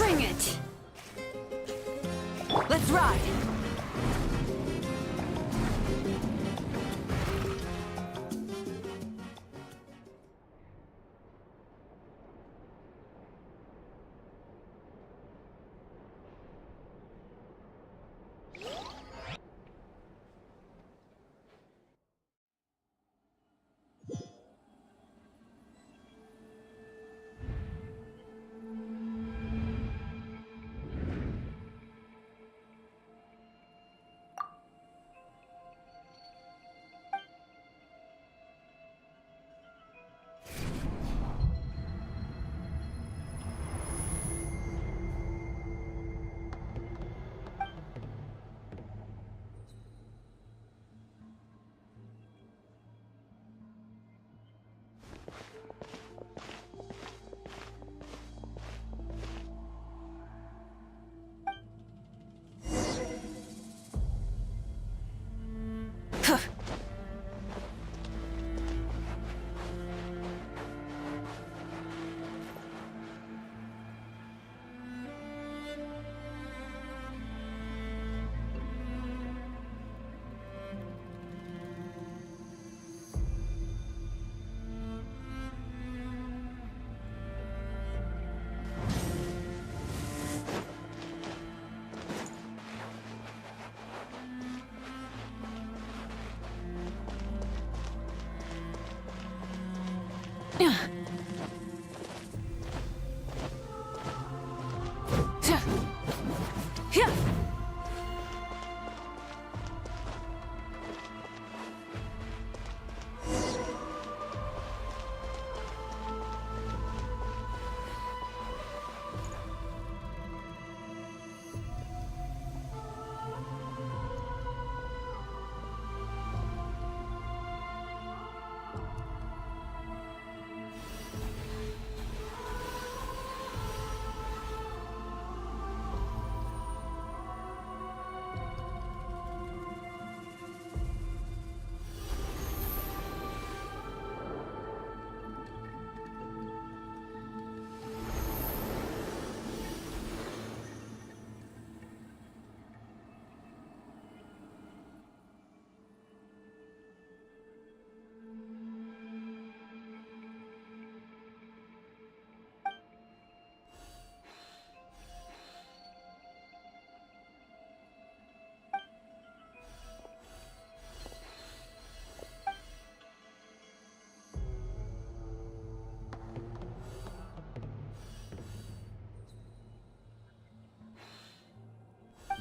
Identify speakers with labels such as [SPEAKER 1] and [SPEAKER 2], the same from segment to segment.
[SPEAKER 1] Bring it! Let's ride!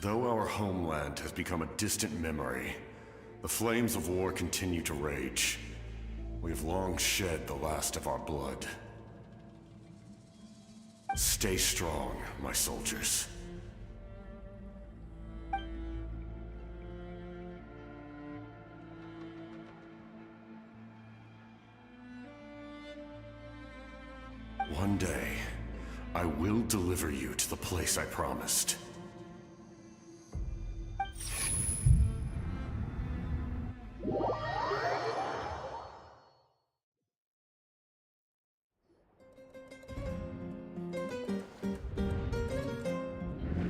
[SPEAKER 2] Though our homeland has become a distant memory, the flames of war continue to rage. We have long shed the last of our blood. Stay strong, my soldiers. One day, I will deliver you to the place I promised.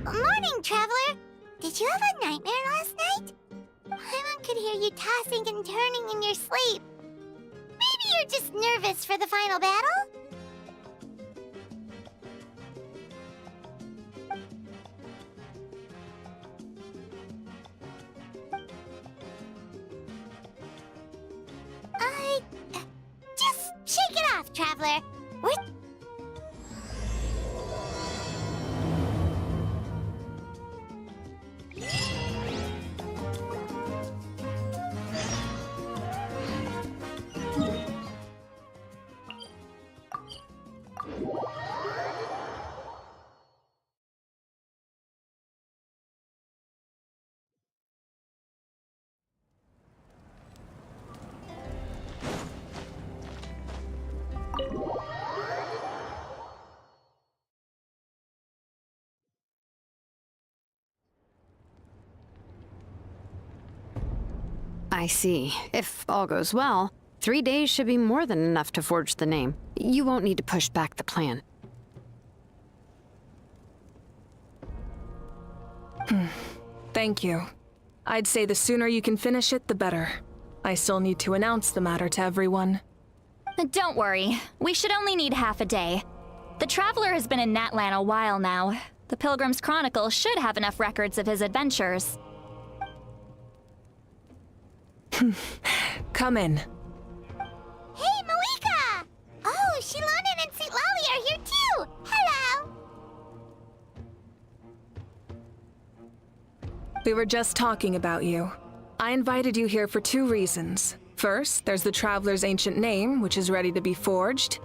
[SPEAKER 3] Morning, Traveler! Did you have a nightmare last night? Paimon could hear you tossing and turning in your sleep. Maybe you're just nervous for the final battle? Just shake it off, Traveler.
[SPEAKER 1] I see. If all goes well, 3 days should be more than enough to forge the name. You won't need to push back the plan.
[SPEAKER 4] Thank you. I'd say the sooner you can finish it, the better. I still need to announce the matter to everyone.
[SPEAKER 5] Don't worry. We should only need half a day. The Traveler has been in Natlan a while now. The Pilgrim's Chronicle should have enough records of his adventures.
[SPEAKER 4] Come in.
[SPEAKER 3] Hey, Malika! Oh, Shilonen and St. Lolly are here too! Hello!
[SPEAKER 4] We were just talking about you. I invited you here for 2 reasons. First, there's the Traveler's ancient name, which is ready to be forged.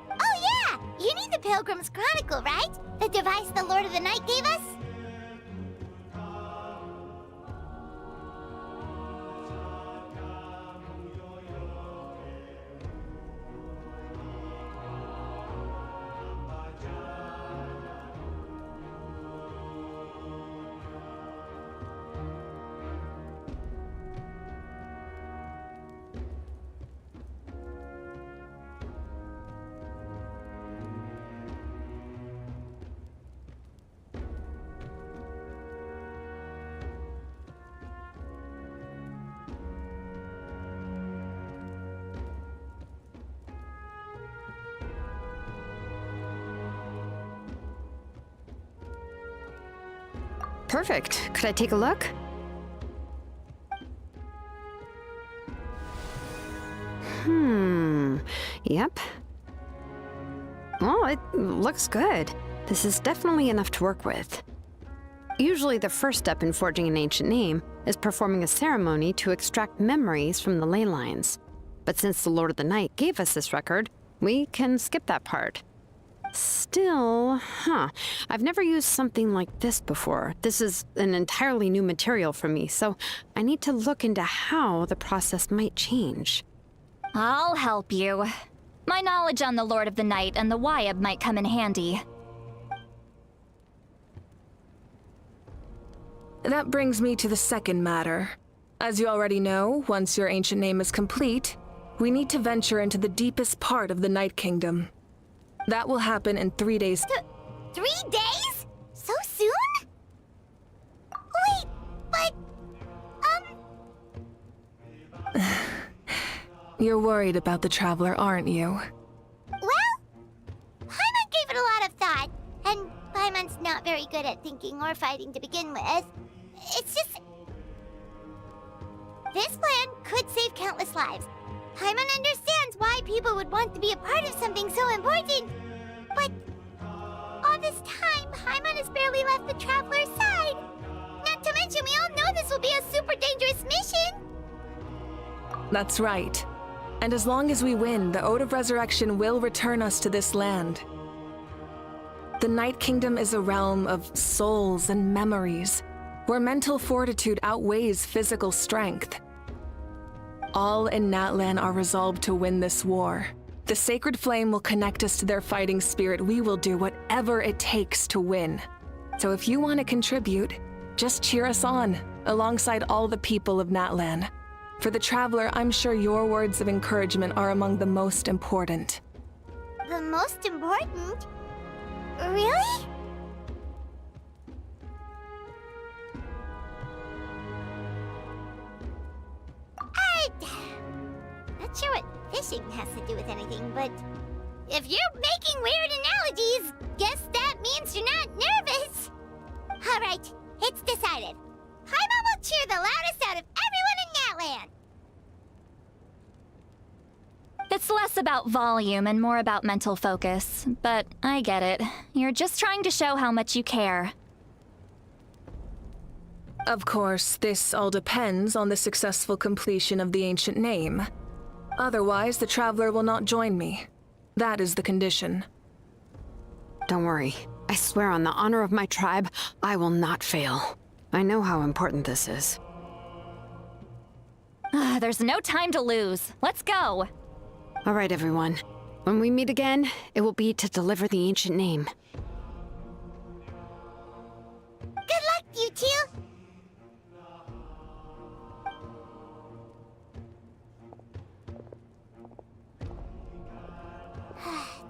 [SPEAKER 3] Oh yeah! You need the Pilgrim's Chronicle, right? The device the Lord of the Night gave us?
[SPEAKER 1] Perfect. Could I take a look? Yep. Well, it looks good. This is definitely enough to work with. Usually the first step in forging an ancient name is performing a ceremony to extract memories from the ley lines. But since the Lord of the Night gave us this record, we can skip that part. Still, I've never used something like this before. This is an entirely new material for me, so I need to look into how the process might change.
[SPEAKER 5] I'll help you. My knowledge on the Lord of the Night and the Wyab might come in handy.
[SPEAKER 4] That brings me to the second matter. As you already know, once your ancient name is complete, we need to venture into the deepest part of the Night Kingdom. That will happen in 3 days.
[SPEAKER 3] 3 days? So soon? Wait, but...
[SPEAKER 4] You're worried about the Traveler, aren't you?
[SPEAKER 3] Well, Paimon gave it a lot of thought, and Paimon's not very good at thinking or fighting to begin with. It's just... This plan could save countless lives. Paimon understands why people would want to be a part of something so important. But all this time, Paimon has barely left the Traveler's side. Not to mention, we all know this will be a super dangerous mission.
[SPEAKER 4] That's right. And as long as we win, the Ode of Resurrection will return us to this land. The Night Kingdom is a realm of souls and memories, where mental fortitude outweighs physical strength. All in Natlan are resolved to win this war. The Sacred Flame will connect us to their fighting spirit. We will do whatever it takes to win. So if you want to contribute, just cheer us on, alongside all the people of Natlan. For the Traveler, I'm sure your words of encouragement are among the most important.
[SPEAKER 3] The most important? Really? Not sure what fishing has to do with anything, but if you're making weird analogies, guess that means you're not nervous. All right, it's decided. Paimon will cheer the loudest out of everyone in Natlan.
[SPEAKER 5] It's less about volume and more about mental focus, but I get it. You're just trying to show how much you care.
[SPEAKER 4] Of course, this all depends on the successful completion of the ancient name. Otherwise, the Traveler will not join me. That is the condition.
[SPEAKER 1] Don't worry. I swear on the honor of my tribe, I will not fail. I know how important this is.
[SPEAKER 5] There's no time to lose. Let's go.
[SPEAKER 1] All right, everyone. When we meet again, it will be to deliver the ancient name.
[SPEAKER 3] Good luck, you two.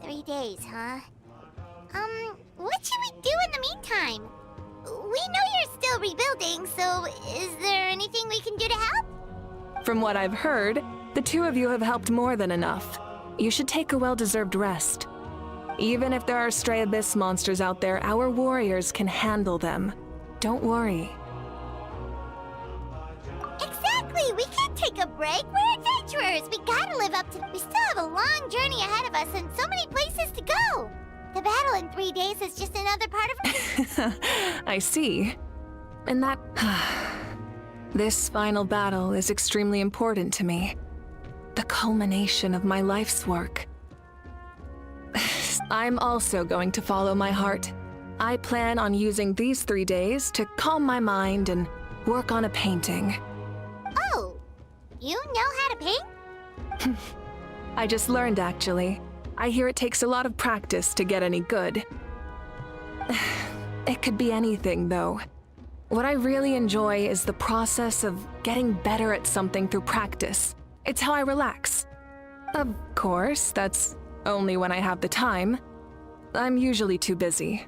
[SPEAKER 3] 3 days, huh? What should we do in the meantime? We know you're still rebuilding, so is there anything we can do to help?
[SPEAKER 4] From what I've heard, the two of you have helped more than enough. You should take a well-deserved rest. Even if there are stray abyss monsters out there, our warriors can handle them. Don't worry.
[SPEAKER 3] Exactly! We can't take a break. We're adventurers. We gotta live up to... We still have a long journey ahead of us and so many places to go. The battle in 3 days is just another part of...
[SPEAKER 4] I see. And that... This final battle is extremely important to me. The culmination of my life's work. I'm also going to follow my heart. I plan on using these 3 days to calm my mind and work on a painting.
[SPEAKER 3] Oh, you know how to paint?
[SPEAKER 4] I just learned, actually. I hear it takes a lot of practice to get any good. It could be anything, though. What I really enjoy is the process of getting better at something through practice. It's how I relax. Of course, that's only when I have the time. I'm usually too busy.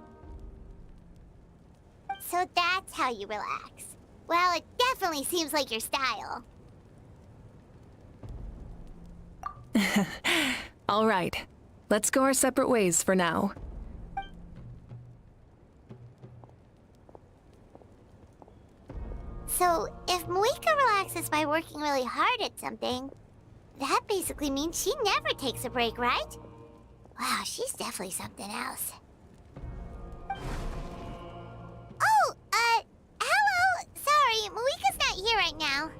[SPEAKER 3] So that's how you relax. Well, it definitely seems like your style.
[SPEAKER 4] All right, let's go our separate ways for now.
[SPEAKER 3] So, if Moika relaxes by working really hard at something, that basically means she never takes a break, right? Wow, she's definitely something else. Oh, hello! Sorry, Moika's not here right now.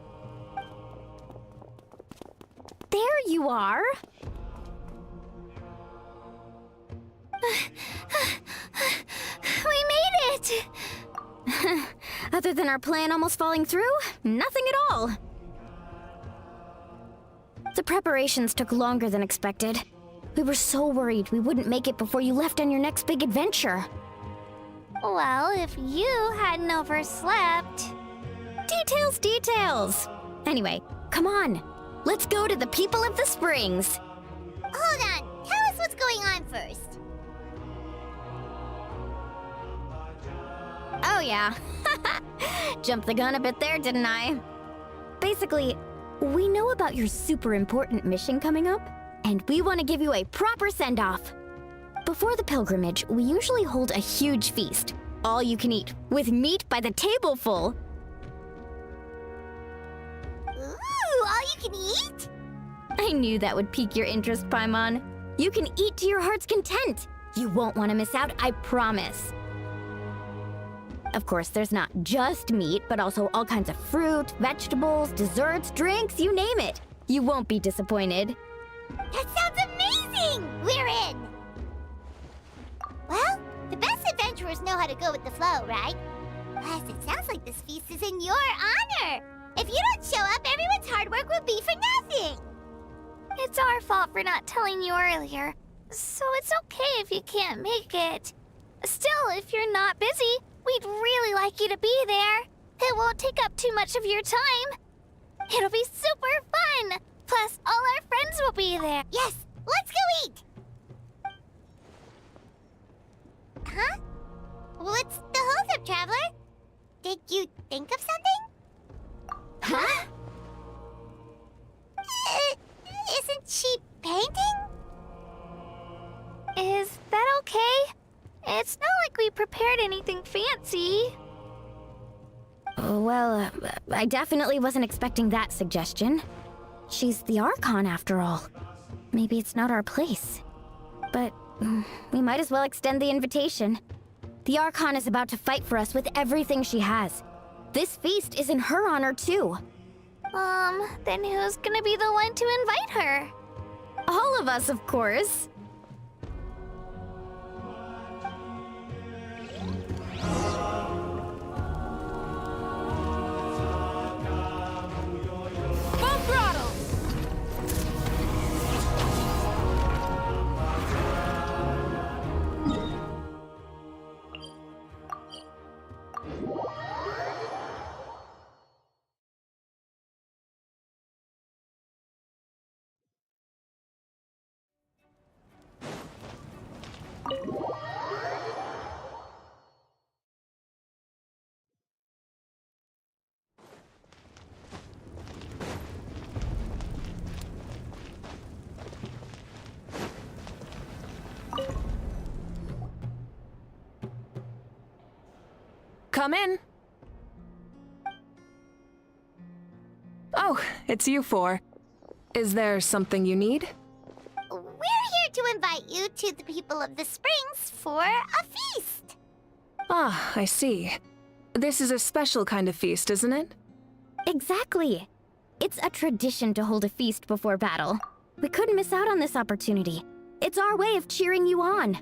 [SPEAKER 1] There you are.
[SPEAKER 3] We made it!
[SPEAKER 1] Other than our plan almost falling through, nothing at all. The preparations took longer than expected. We were so worried we wouldn't make it before you left on your next big adventure.
[SPEAKER 3] Well, if you hadn't overslept...
[SPEAKER 1] Details, details! Anyway, come on. Let's go to the people of the springs.
[SPEAKER 3] Hold on, tell us what's going on first.
[SPEAKER 1] Oh yeah. Jumped the gun a bit there, didn't I? Basically, we know about your super important mission coming up, and we want to give you a proper send-off. Before the pilgrimage, we usually hold a huge feast, all you can eat, with meat by the tableful.
[SPEAKER 3] Ooh, all you can eat?
[SPEAKER 1] I knew that would pique your interest, Paimon. You can eat to your heart's content. You won't want to miss out, I promise. Of course, there's not just meat, but also all kinds of fruit, vegetables, desserts, drinks, you name it. You won't be disappointed.
[SPEAKER 3] That sounds amazing! We're in! Well, the best adventurers know how to go with the flow, right? Plus, it sounds like this feast is in your honor! If you don't show up, everyone's hard work will be for nothing! It's our fault for not telling you earlier, so it's okay if you can't make it. Still, if you're not busy, we'd really like you to be there. It won't take up too much of your time. It'll be super fun! Plus, all our friends will be there. Yes, let's go eat! Huh? What's the holdup, Traveler? Did you think of something? Huh? Isn't she painting? Is that okay? It's not like we prepared anything fancy.
[SPEAKER 1] Well, I definitely wasn't expecting that suggestion. She's the Archon, after all. Maybe it's not our place. But we might as well extend the invitation. The Archon is about to fight for us with everything she has. This feast is in her honor, too.
[SPEAKER 3] Then who's gonna be the one to invite her?
[SPEAKER 1] All of us, of course.
[SPEAKER 3] Full throttle!
[SPEAKER 4] Come in. Oh, it's you four. Is there something you need?
[SPEAKER 3] We're here to invite you to the people of the Springs for a feast.
[SPEAKER 4] Ah, I see. This is a special kind of feast, isn't it?
[SPEAKER 6] Exactly. It's a tradition to hold a feast before battle. We couldn't miss out on this opportunity. It's our way of cheering you on.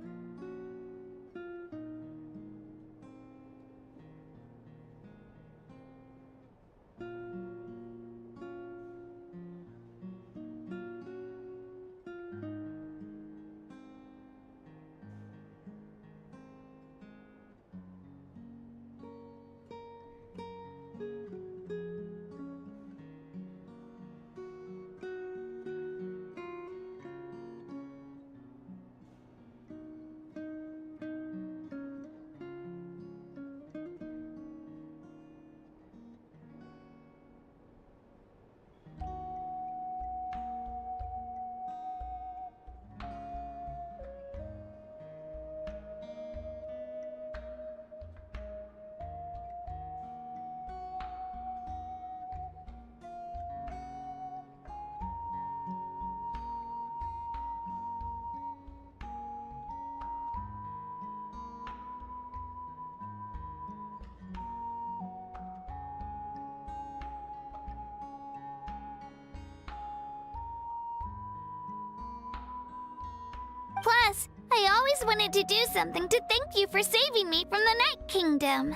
[SPEAKER 3] Plus, I always wanted to do something to thank you for saving me from the Night Kingdom.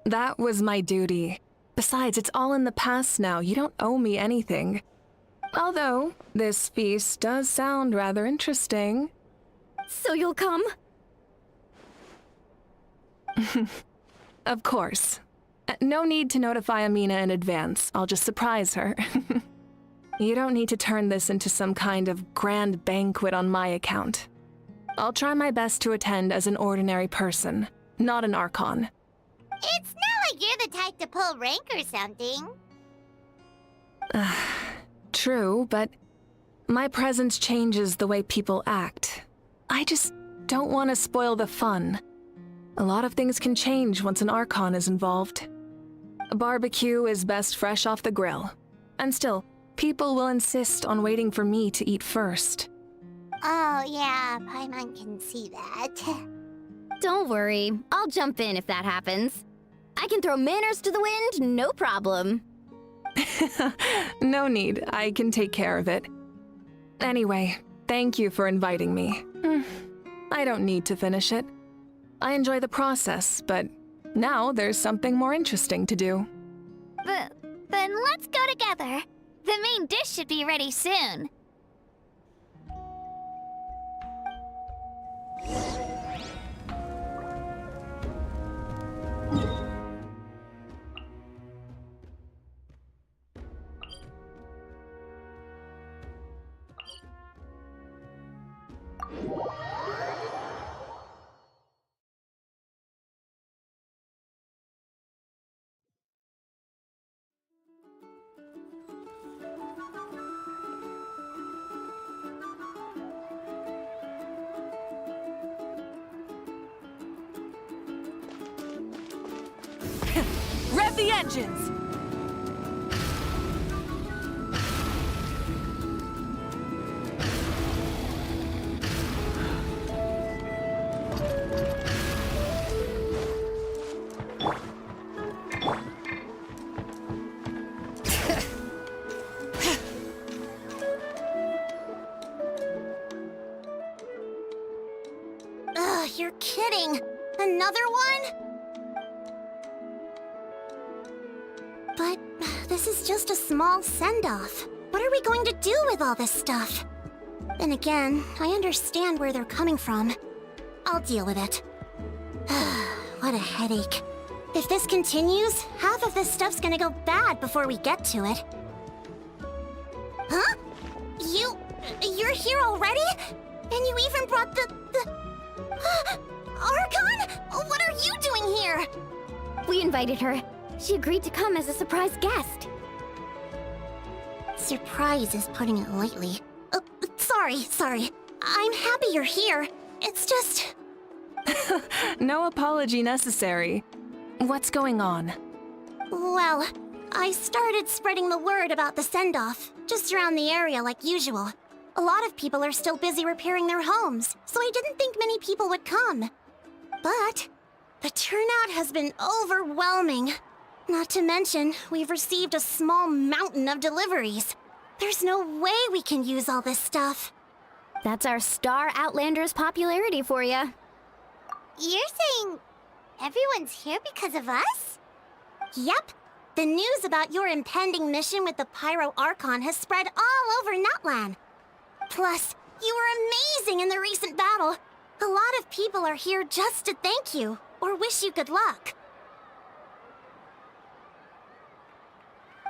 [SPEAKER 4] That was my duty. Besides, it's all in the past now. You don't owe me anything. Although, this feast does sound rather interesting.
[SPEAKER 6] So you'll come?
[SPEAKER 4] Of course. No need to notify Amina in advance. I'll just surprise her. You don't need to turn this into some kind of grand banquet on my account. I'll try my best to attend as an ordinary person, not an Archon.
[SPEAKER 3] It's not like you're the type to pull rank or something.
[SPEAKER 4] True, but my presence changes the way people act. I just don't want to spoil the fun. A lot of things can change once an Archon is involved. A barbecue is best fresh off the grill. And still, people will insist on waiting for me to eat first.
[SPEAKER 3] Oh yeah, Paimon can see that.
[SPEAKER 6] Don't worry. I'll jump in if that happens. I can throw manners to the wind, no problem.
[SPEAKER 4] No need. I can take care of it. Anyway, thank you for inviting me. I don't need to finish it. I enjoy the process, but now there's something more interesting to do.
[SPEAKER 3] Then let's go together. The main dish should be ready soon.
[SPEAKER 4] Rev the engines!
[SPEAKER 3] Ugh, you're kidding. Another one? But this is just a small send-off. What are we going to do with all this stuff? Then again, I understand where they're coming from. I'll deal with it. What a headache. If this continues, half of this stuff's gonna go bad before we get to it. Huh? You're here already? And you even brought the... Archon? What are you doing here?
[SPEAKER 6] We invited her. She agreed to come as a surprise guest.
[SPEAKER 3] Surprise is putting it lightly.
[SPEAKER 6] Sorry. I'm happy you're here. It's just...
[SPEAKER 4] No apology necessary. What's going on?
[SPEAKER 6] Well, I started spreading the word about the send-off, just around the area like usual. A lot of people are still busy repairing their homes, so I didn't think many people would come. But the turnout has been overwhelming. Not to mention, we've received a small mountain of deliveries. There's no way we can use all this stuff. That's our Star Outlander's popularity for you.
[SPEAKER 3] You're saying everyone's here because of us?
[SPEAKER 6] Yep. The news about your impending mission with the Pyro Archon has spread all over Nutland. Plus, you were amazing in the recent battle. A lot of people are here just to thank you, or wish you good luck.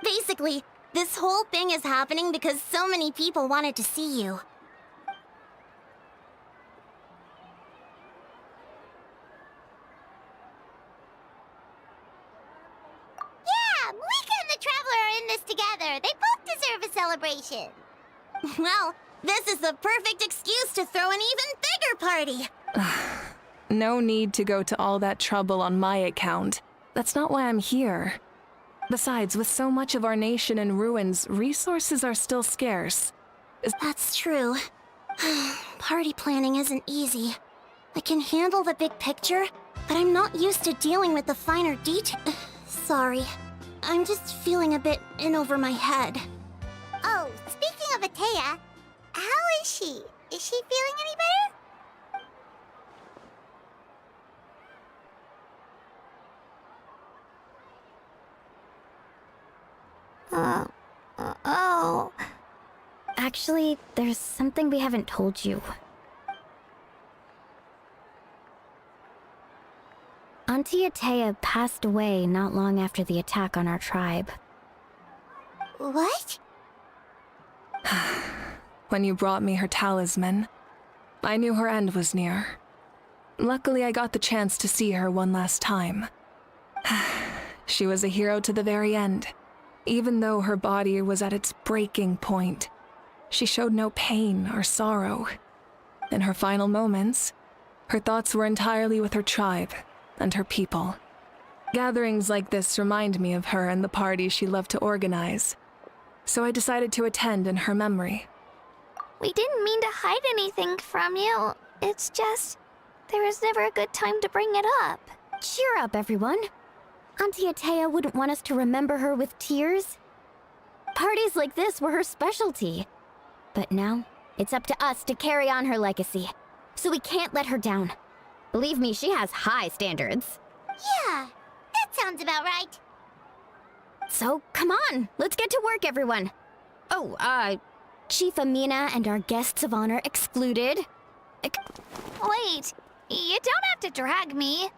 [SPEAKER 6] Basically, this whole thing is happening because so many people wanted to see you.
[SPEAKER 3] Yeah, Moika and the Traveler are in this together. They both deserve a celebration.
[SPEAKER 6] Well, this is the perfect excuse to throw an even bigger party.
[SPEAKER 4] No need to go to all that trouble on my account. That's not why I'm here. Besides, with so much of our nation in ruins, resources are still scarce.
[SPEAKER 6] That's true. Party planning isn't easy. I can handle the big picture, but I'm not used to dealing with the finer details. Sorry. I'm just feeling a bit in over my head.
[SPEAKER 3] Oh, speaking of Atea, how is she? Is she feeling any better? Oh.
[SPEAKER 6] Actually, there's something we haven't told you. Auntie Atea passed away not long after the attack on our tribe.
[SPEAKER 3] What?
[SPEAKER 4] When you brought me her talisman, I knew her end was near. Luckily, I got the chance to see her one last time. She was a hero to the very end. Even though her body was at its breaking point, she showed no pain or sorrow. In her final moments, her thoughts were entirely with her tribe and her people. Gatherings like this remind me of her and the parties she loved to organize. So I decided to attend in her memory.
[SPEAKER 3] We didn't mean to hide anything from you. It's just, there was never a good time to bring it up.
[SPEAKER 6] Cheer up, everyone. Auntie Atea wouldn't want us to remember her with tears. Parties like this were her specialty. But now, it's up to us to carry on her legacy. So we can't let her down. Believe me, she has high standards.
[SPEAKER 3] Yeah, that sounds about right.
[SPEAKER 6] So, come on, let's get to work, everyone. Oh, Chief Amina and our guests of honor excluded.
[SPEAKER 3] Wait, you don't have to drag me.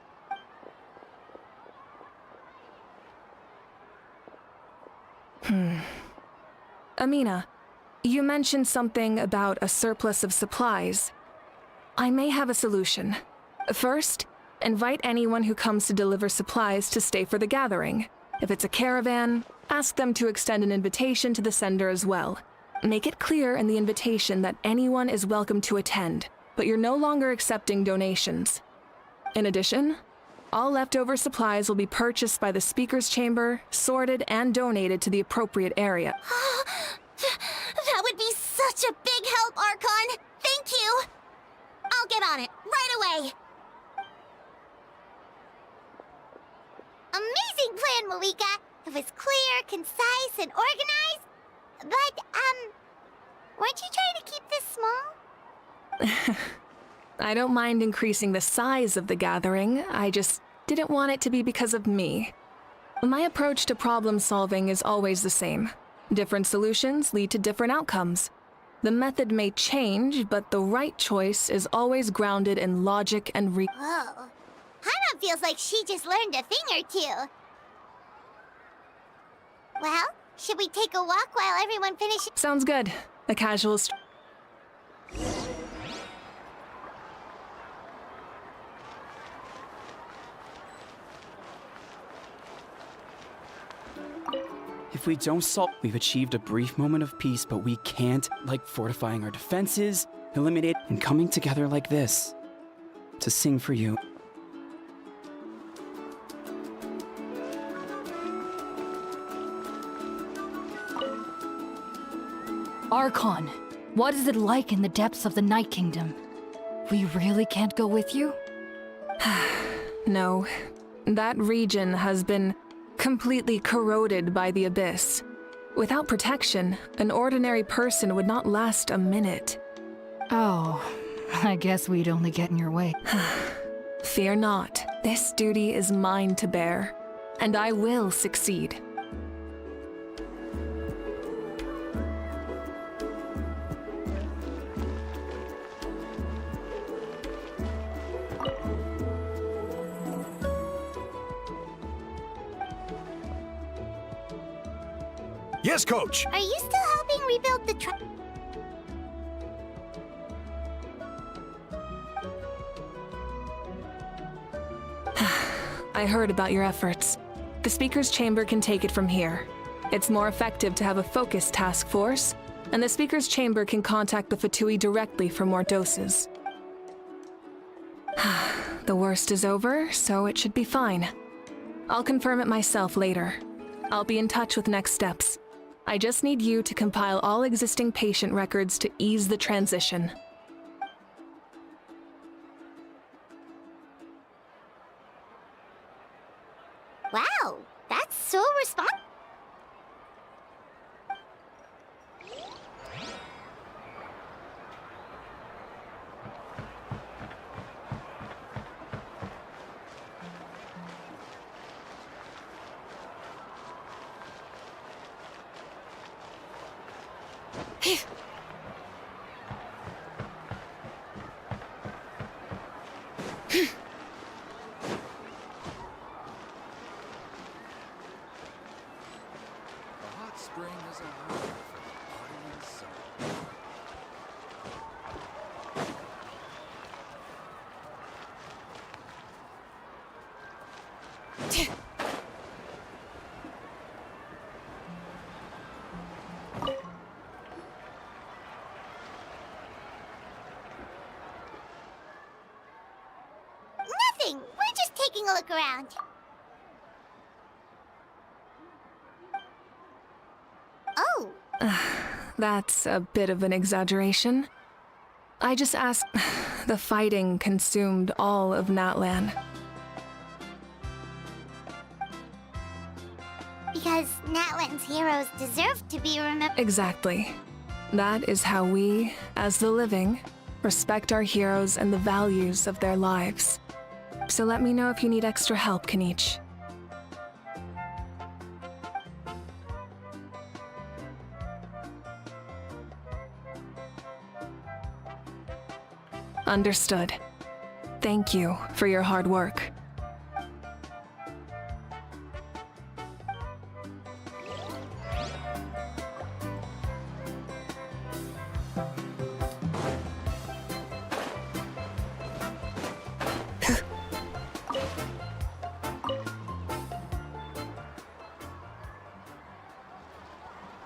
[SPEAKER 4] Amina, you mentioned something about a surplus of supplies. I may have a solution. First, invite anyone who comes to deliver supplies to stay for the gathering. If it's a caravan, ask them to extend an invitation to the sender as well. Make it clear in the invitation that anyone is welcome to attend, but you're no longer accepting donations. In addition, all leftover supplies will be purchased by the speaker's chamber, sorted, and donated to the appropriate area.
[SPEAKER 6] That would be such a big help, Archon! Thank you! I'll get on it, right away!
[SPEAKER 3] Amazing plan, Moika. It was clear, concise, and organized. But, weren't you trying to keep this small?
[SPEAKER 4] I don't mind increasing the size of the gathering, I just didn't want it to be because of me. My approach to problem solving is always the same. Different solutions lead to different outcomes. The method may change, but the right choice is always grounded in logic and
[SPEAKER 3] Whoa. Hana feels like she just learned a thing or two. Well, should we take a walk while everyone finishes?
[SPEAKER 4] Sounds good. A casual
[SPEAKER 7] If If we don't solve, we've achieved a brief moment of peace, but we can't, like fortifying our defenses, eliminate, and coming together like this to sing for you.
[SPEAKER 8] Archon, what is it like in the depths of the Night Kingdom? We really can't go with you?
[SPEAKER 4] No. That region has been completely corroded by the Abyss. Without protection, an ordinary person would not last a minute.
[SPEAKER 8] Oh, I guess we'd only get in your way.
[SPEAKER 4] Fear not. This duty is mine to bear, and I will succeed.
[SPEAKER 9] Yes, Coach!
[SPEAKER 3] Are you still helping rebuild the
[SPEAKER 4] I heard about your efforts. The Speaker's Chamber can take it from here. It's more effective to have a focused task force, and the Speaker's Chamber can contact the Fatui directly for more doses. The worst is over, so it should be fine. I'll confirm it myself later. I'll be in touch with next steps. I just need you to compile all existing patient records to ease the transition.
[SPEAKER 3] Wow, that's so responsible. Nothing. We're just taking a look around. Oh.
[SPEAKER 4] That's a bit of an exaggeration. I just asked... The fighting consumed all of Natlan.
[SPEAKER 3] Because Natlan's heroes deserve to be remembered.
[SPEAKER 4] Exactly. That is how we, as the living, respect our heroes and the values of their lives. So let me know if you need extra help, Kaniche. Understood. Thank you for your hard work.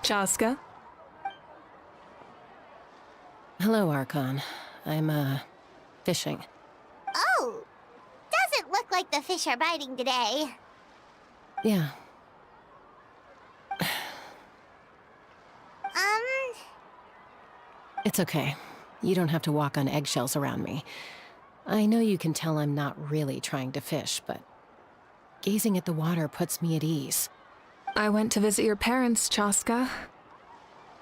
[SPEAKER 4] Chaska?
[SPEAKER 10] Hello, Archon. I'm, fishing.
[SPEAKER 3] Oh! Doesn't look like the fish are biting today.
[SPEAKER 10] Yeah. It's okay. You don't have to walk on eggshells around me. I know you can tell I'm not really trying to fish, but gazing at the water puts me at ease.
[SPEAKER 4] I went to visit your parents, Chaska.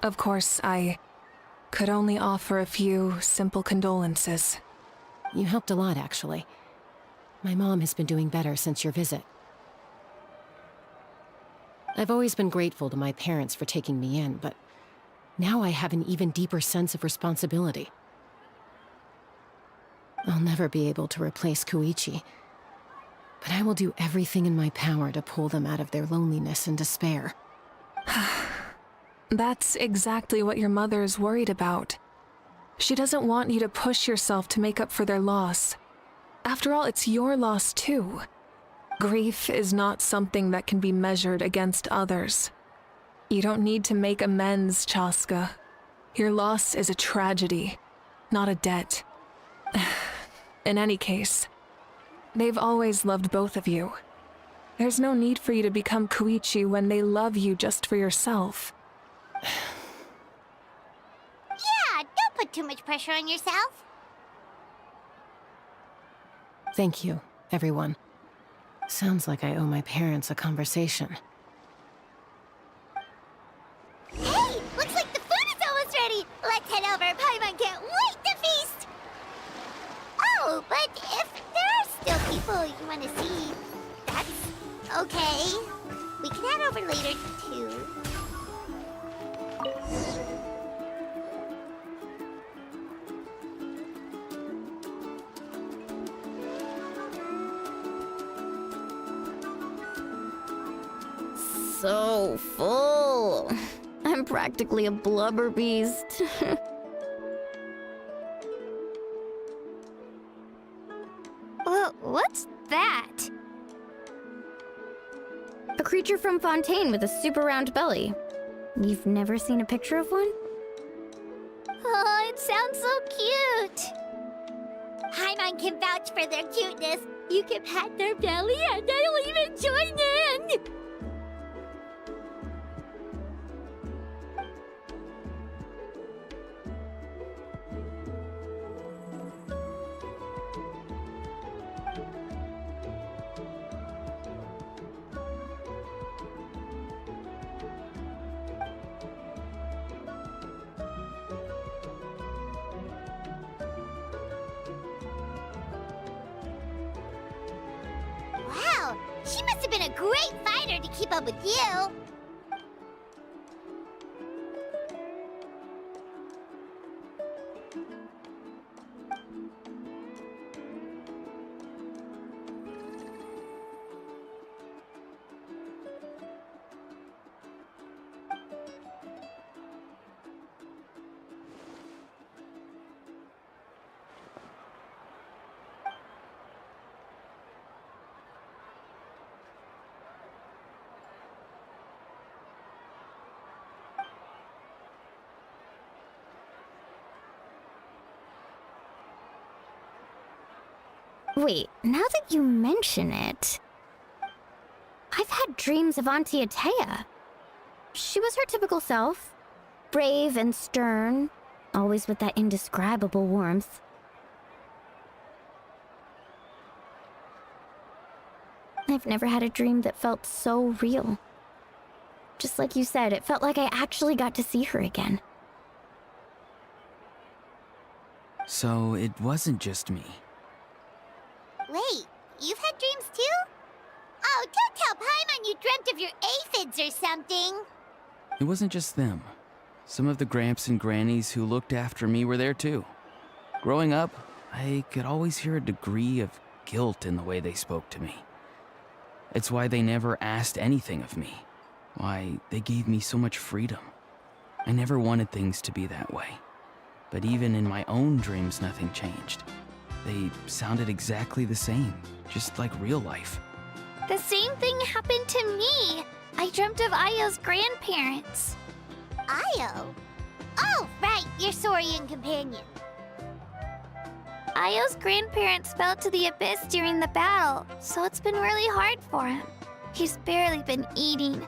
[SPEAKER 4] Of course, I could only offer a few simple condolences.
[SPEAKER 10] You helped a lot, actually. My mom has been doing better since your visit. I've always been grateful to my parents for taking me in, but now I have an even deeper sense of responsibility. I'll never be able to replace Koichi, but I will do everything in my power to pull them out of their loneliness and despair.
[SPEAKER 4] That's exactly what your mother's worried about. She doesn't want you to push yourself to make up for their loss. After all, it's your loss too. Grief is not something that can be measured against others. You don't need to make amends, Chaska. Your loss is a tragedy, not a debt. In any case, they've always loved both of you. There's no need for you to become Koichi when they love you just for yourself.
[SPEAKER 3] Yeah, don't put too much pressure on yourself.
[SPEAKER 10] Thank you, everyone. Sounds like I owe my parents a conversation.
[SPEAKER 3] Hey, looks like the food is almost ready. Let's head over. Paimon can't wait to feast. Oh, but if there are still people you want to see, that's okay. We can head over later, too.
[SPEAKER 1] So full. I'm practically a blubber beast.
[SPEAKER 3] What's that?
[SPEAKER 1] A creature from Fontaine with a super round belly. You've never seen a picture of one?
[SPEAKER 3] Oh, it sounds so cute. Paimon can vouch for their cuteness. You can pat their belly and I'll even join in. Wow, she must have been a great fighter to keep up with you.
[SPEAKER 1] Wait, now that you mention it, I've had dreams of Auntie Atea. She was her typical self, brave and stern, always with that indescribable warmth. I've never had a dream that felt so real. Just like you said, it felt like I actually got to see her again.
[SPEAKER 7] So it wasn't just me.
[SPEAKER 3] Wait, you've had dreams too? Oh, don't tell Paimon you dreamt of your aphids or something.
[SPEAKER 7] It wasn't just them. Some of the Gramps and Grannies who looked after me were there too. Growing up, I could always hear a degree of guilt in the way they spoke to me. It's why they never asked anything of me. Why they gave me so much freedom. I never wanted things to be that way. But even in my own dreams, nothing changed. They sounded exactly the same, just like real life.
[SPEAKER 3] The same thing happened to me. I dreamt of Ayo's grandparents. Ayo? Oh, right, your Saurian companion. Ayo's grandparents fell to the abyss during the battle, so it's been really hard for him. He's barely been eating.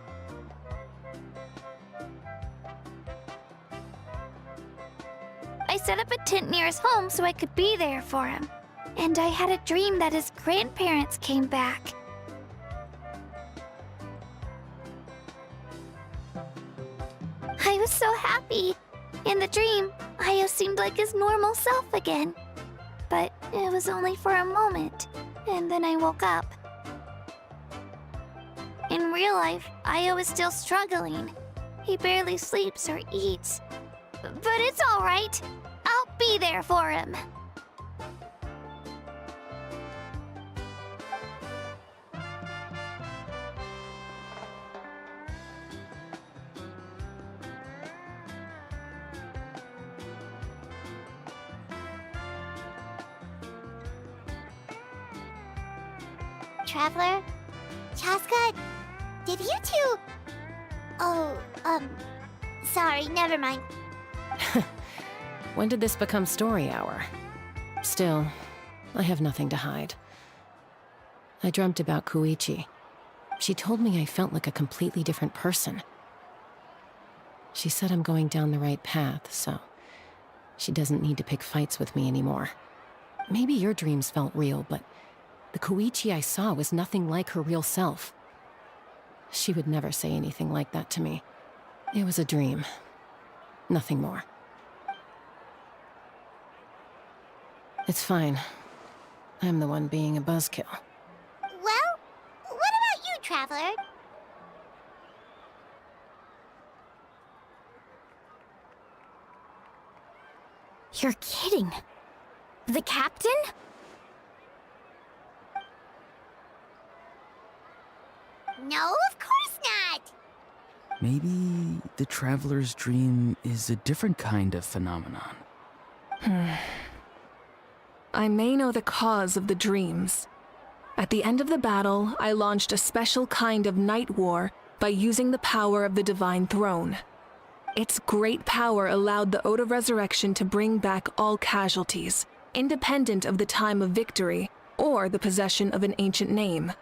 [SPEAKER 3] I set up a tent near his home so I could be there for him. And I had a dream that his grandparents came back. I was so happy. In the dream, Ayo seemed like his normal self again. But it was only for a moment, and then I woke up. In real life, Ayo is still struggling. He barely sleeps or eats. But it's all right. I'll be there for him. Traveler? Chaska? Did you two... Oh, Sorry, never mind.
[SPEAKER 10] When did this become story hour? Still, I have nothing to hide. I dreamt about Koichi. She told me I felt like a completely different person. She said I'm going down the right path, so she doesn't need to pick fights with me anymore. Maybe your dreams felt real, but the Koichi I saw was nothing like her real self. She would never say anything like that to me. It was a dream. Nothing more. It's fine. I'm the one being a buzzkill.
[SPEAKER 3] Well, what about you, Traveler?
[SPEAKER 5] You're kidding. The captain?
[SPEAKER 3] No, of course not!
[SPEAKER 7] Maybe the traveler's dream is a different kind of phenomenon.
[SPEAKER 4] I may know the cause of the dreams. At the end of the battle, I launched a special kind of night war by using the power of the Divine Throne. Its great power allowed the Ode of Resurrection to bring back all casualties, independent of the time of victory or the possession of an ancient name.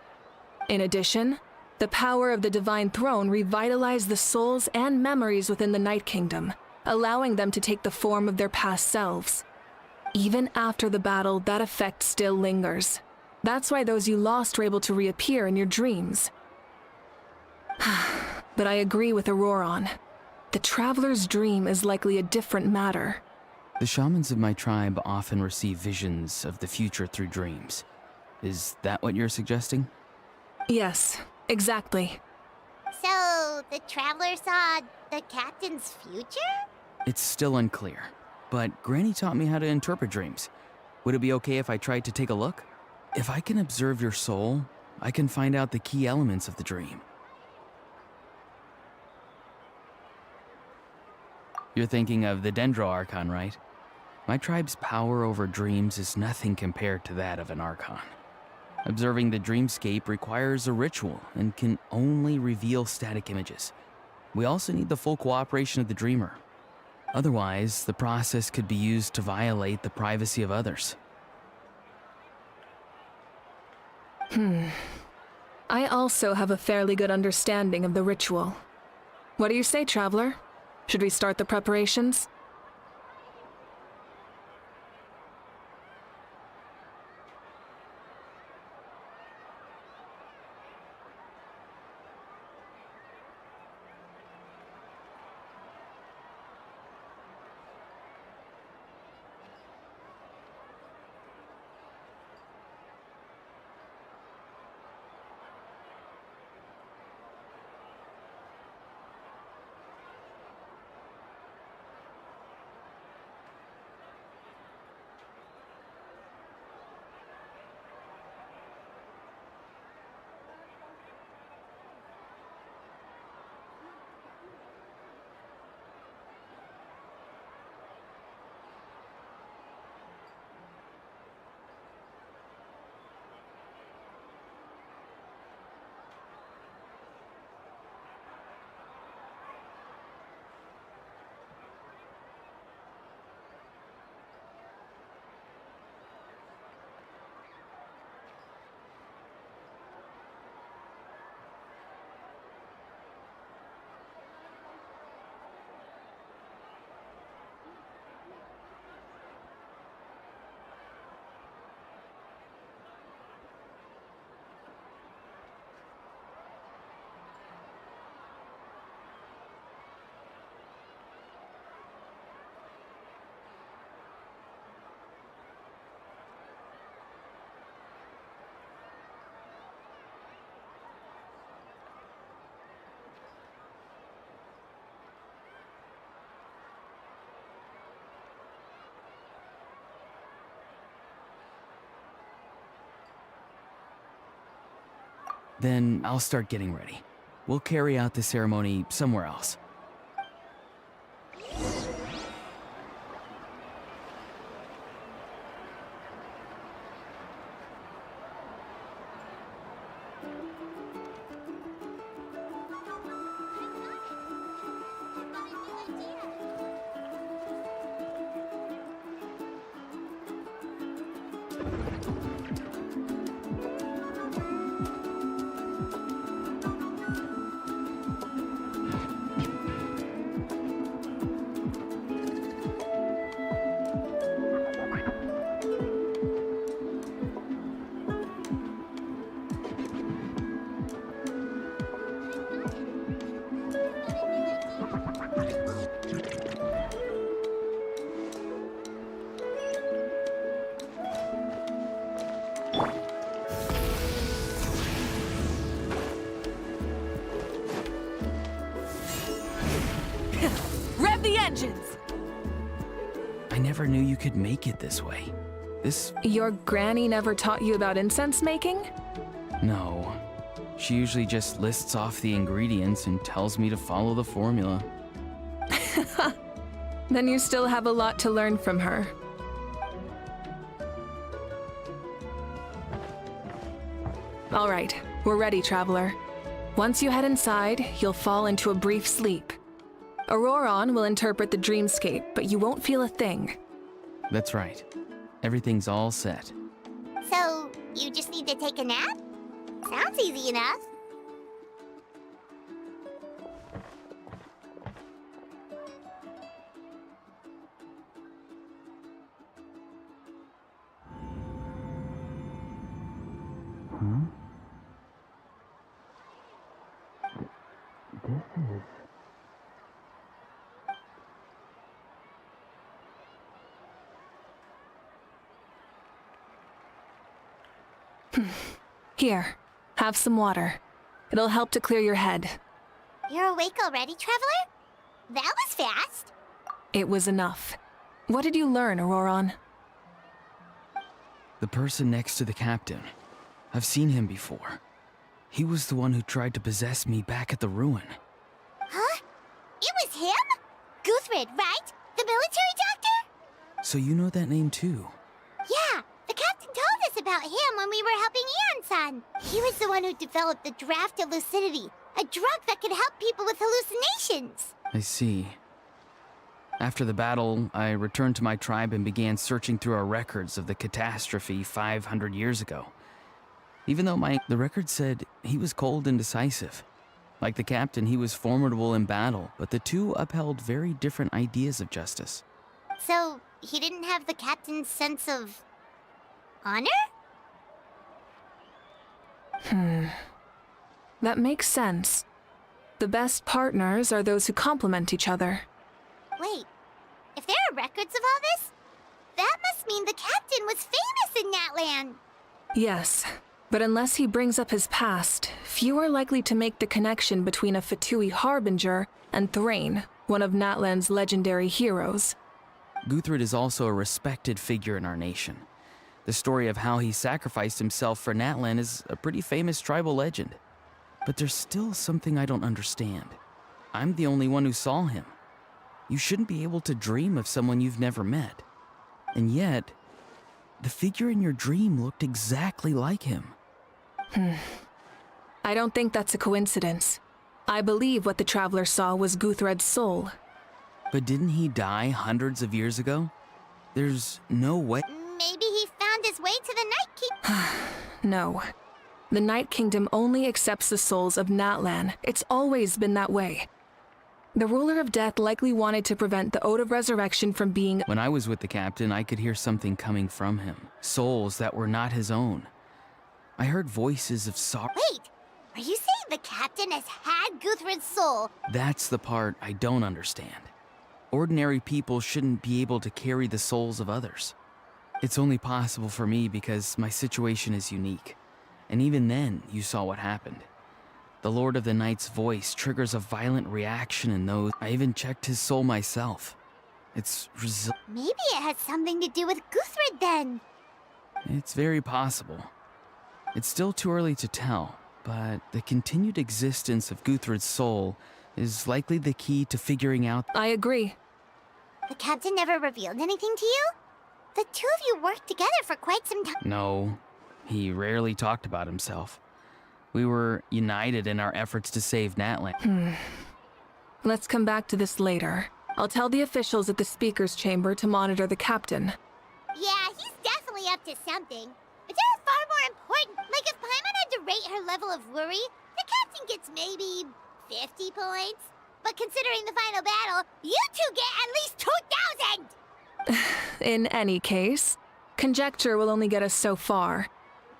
[SPEAKER 4] In addition, the power of the Divine Throne revitalized the souls and memories within the Night Kingdom, allowing them to take the form of their past selves. Even after the battle, that effect still lingers. That's why those you lost were able to reappear in your dreams. But I agree with Auroron. The Traveler's dream is likely a different matter.
[SPEAKER 7] The shamans of my tribe often receive visions of the future through dreams. Is that what you're suggesting?
[SPEAKER 4] Yes, exactly.
[SPEAKER 3] So, the Traveler saw the captain's future?
[SPEAKER 7] It's still unclear, but Granny taught me how to interpret dreams. Would it be okay if I tried to take a look? If I can observe your soul, I can find out the key elements of the dream. You're thinking of the Dendro Archon, right? My tribe's power over dreams is nothing compared to that of an Archon. Observing the dreamscape requires a ritual and can only reveal static images. We also need the full cooperation of the dreamer. Otherwise, the process could be used to violate the privacy of others.
[SPEAKER 4] I also have a fairly good understanding of the ritual. What do you say, Traveler? Should we start the preparations?
[SPEAKER 7] Then I'll start getting ready. We'll carry out the ceremony somewhere else.
[SPEAKER 4] Rev the engines!
[SPEAKER 7] I never knew you could make it this way.
[SPEAKER 4] Your granny never taught you about incense making?
[SPEAKER 7] No. She usually just lists off the ingredients and tells me to follow the formula.
[SPEAKER 4] Then you still have a lot to learn from her. All right, we're ready, Traveler. Once you head inside, you'll fall into a brief sleep. Auroron will interpret the dreamscape, but you won't feel a thing.
[SPEAKER 7] That's right. Everything's all set.
[SPEAKER 3] So, you just need to take a nap? Sounds easy enough.
[SPEAKER 7] Huh? This is...
[SPEAKER 4] Here, have some water. It'll help to clear your head.
[SPEAKER 3] You're awake already, Traveler? That was fast.
[SPEAKER 4] It was enough. What did you learn, Auroron?
[SPEAKER 7] The person next to the captain. I've seen him before. He was the one who tried to possess me back at the ruin.
[SPEAKER 3] Huh? It was him? Guthrid, right? The military doctor?
[SPEAKER 7] So you know that name too?
[SPEAKER 3] Yeah, the captain told us about him when we were helping Eon-san. He was the one who developed the draft of lucidity, a drug that could help people with hallucinations.
[SPEAKER 7] I see. After the battle, I returned to my tribe and began searching through our records of the catastrophe 500 years ago. Even though the record said he was cold and decisive. Like the captain, he was formidable in battle, but the two upheld very different ideas of justice.
[SPEAKER 3] So, he didn't have the captain's sense of... honor?
[SPEAKER 4] That makes sense. The best partners are those who complement each other.
[SPEAKER 3] Wait, if there are records of all this, that must mean the captain was famous in Natlan.
[SPEAKER 4] Yes, but unless he brings up his past, few are likely to make the connection between a Fatui harbinger and Thrain, one of Natlan's legendary heroes.
[SPEAKER 7] Guthrid is also a respected figure in our nation. The story of how he sacrificed himself for Natlan is a pretty famous tribal legend. But there's still something I don't understand. I'm the only one who saw him. You shouldn't be able to dream of someone you've never met. And yet, the figure in your dream looked exactly like him.
[SPEAKER 4] I don't think that's a coincidence. I believe what the Traveler saw was Guthred's soul.
[SPEAKER 7] But didn't he die hundreds of years ago? There's no way...
[SPEAKER 3] Maybe he found his way to the Night Kingdom.
[SPEAKER 4] No. The Night Kingdom only accepts the souls of Natlan. It's always been that way. The Ruler of Death likely wanted to prevent the Ode of Resurrection from being...
[SPEAKER 7] When I was with the captain, I could hear something coming from him. Souls that were not his own. I heard voices of sorrow.
[SPEAKER 3] Wait, are you saying the captain has had Guthrid's soul?
[SPEAKER 7] That's the part I don't understand. Ordinary people shouldn't be able to carry the souls of others. It's only possible for me because my situation is unique. And even then, you saw what happened. The Lord of the Night's voice triggers a violent reaction in those. I even checked his soul myself. It's
[SPEAKER 3] Maybe it has something to do with Guthrid then.
[SPEAKER 7] It's very possible. It's still too early to tell, but the continued existence of Guthrid's soul is likely the key to figuring out.
[SPEAKER 4] I agree.
[SPEAKER 3] The captain never revealed anything to you? The two of you worked together for quite some time.
[SPEAKER 7] No, he rarely talked about himself. We were united in our efforts to save Natlan.
[SPEAKER 4] Let's come back to this later. I'll tell the officials at the speaker's chamber to monitor the captain.
[SPEAKER 3] Yeah, he's definitely up to something. It's far more important. Like, if Paimon had to rate her level of worry, the captain gets maybe 50 points. But considering the final battle, you two get at least 2,000!
[SPEAKER 4] In any case, conjecture will only get us so far.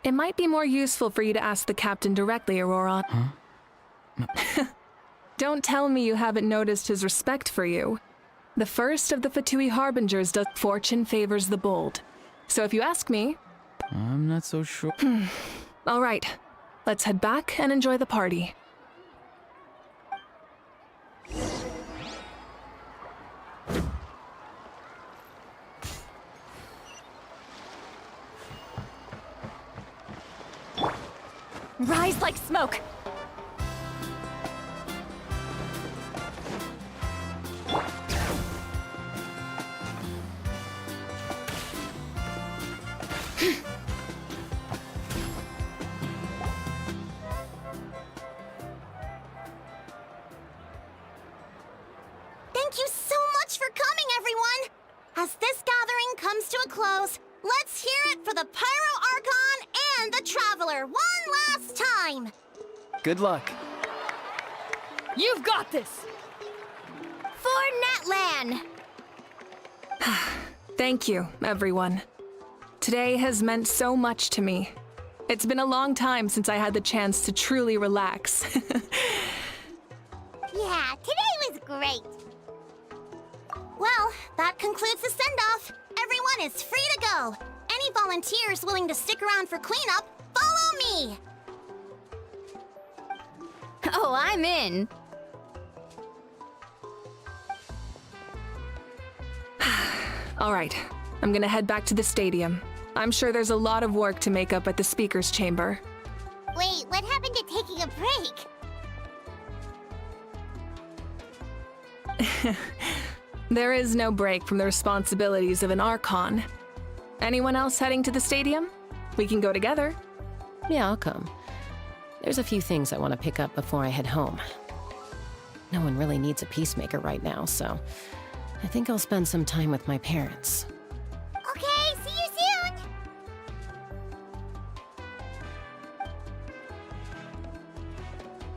[SPEAKER 4] It might be more useful for you to ask the captain directly, Aurora.
[SPEAKER 7] Huh?
[SPEAKER 4] Don't tell me you haven't noticed his respect for you. The first of the Fatui Harbingers does fortune favors the bold. So if you ask me...
[SPEAKER 7] I'm not so sure.
[SPEAKER 4] All right, let's head back and enjoy the party.
[SPEAKER 5] Rise like smoke!
[SPEAKER 6] Thank you so much for coming, everyone! As this gathering comes to a close, let's hear it for the Pyro Archon and the Traveler one last time!
[SPEAKER 7] Good luck.
[SPEAKER 8] You've got this!
[SPEAKER 3] For Natlan!
[SPEAKER 4] Thank you, everyone. Today has meant so much to me. It's been a long time since I had the chance to truly relax.
[SPEAKER 3] Yeah, today was great.
[SPEAKER 6] Well, that concludes the send-off. Everyone is free to go. Any volunteers willing to stick around for cleanup, follow me!
[SPEAKER 1] Oh, I'm in.
[SPEAKER 4] All right, I'm gonna head back to the stadium. I'm sure there's a lot of work to make up at the speaker's chamber.
[SPEAKER 3] Wait, what happened to taking a break?
[SPEAKER 4] There is no break from the responsibilities of an Archon. Anyone else heading to the stadium? We can go together.
[SPEAKER 10] Yeah, I'll come. There's a few things I want to pick up before I head home. No one really needs a peacemaker right now, so I think I'll spend some time with my parents.
[SPEAKER 3] Okay, see you soon!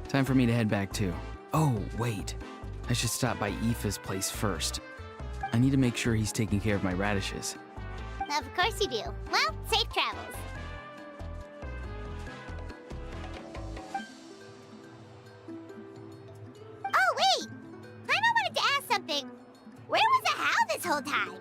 [SPEAKER 7] Time for me to head back too. Oh, wait. I should stop by Aoife's place first. I need to make sure he's taking care of my radishes.
[SPEAKER 3] Of course you do. Well, safe travels. Oh, wait! Paimon wanted to ask something. Where was the How this whole time?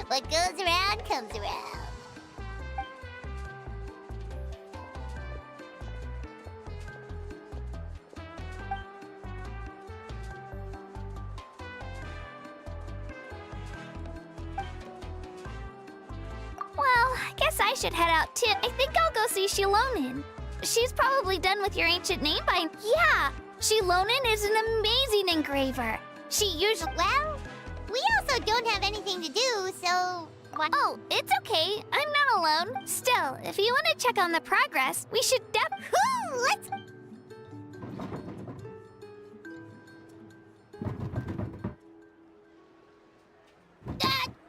[SPEAKER 3] What goes around comes around.
[SPEAKER 5] Well, I guess I should head out too. I think I'll go see Shilonin. She's probably done with your ancient name by... Yeah! Shilonin is an amazing engraver. She usually...
[SPEAKER 3] Well, we also don't have anything to do, so... What?
[SPEAKER 5] Oh, it's okay. I'm not alone. Still, if you want to check on the progress, we should
[SPEAKER 3] Let's... Help!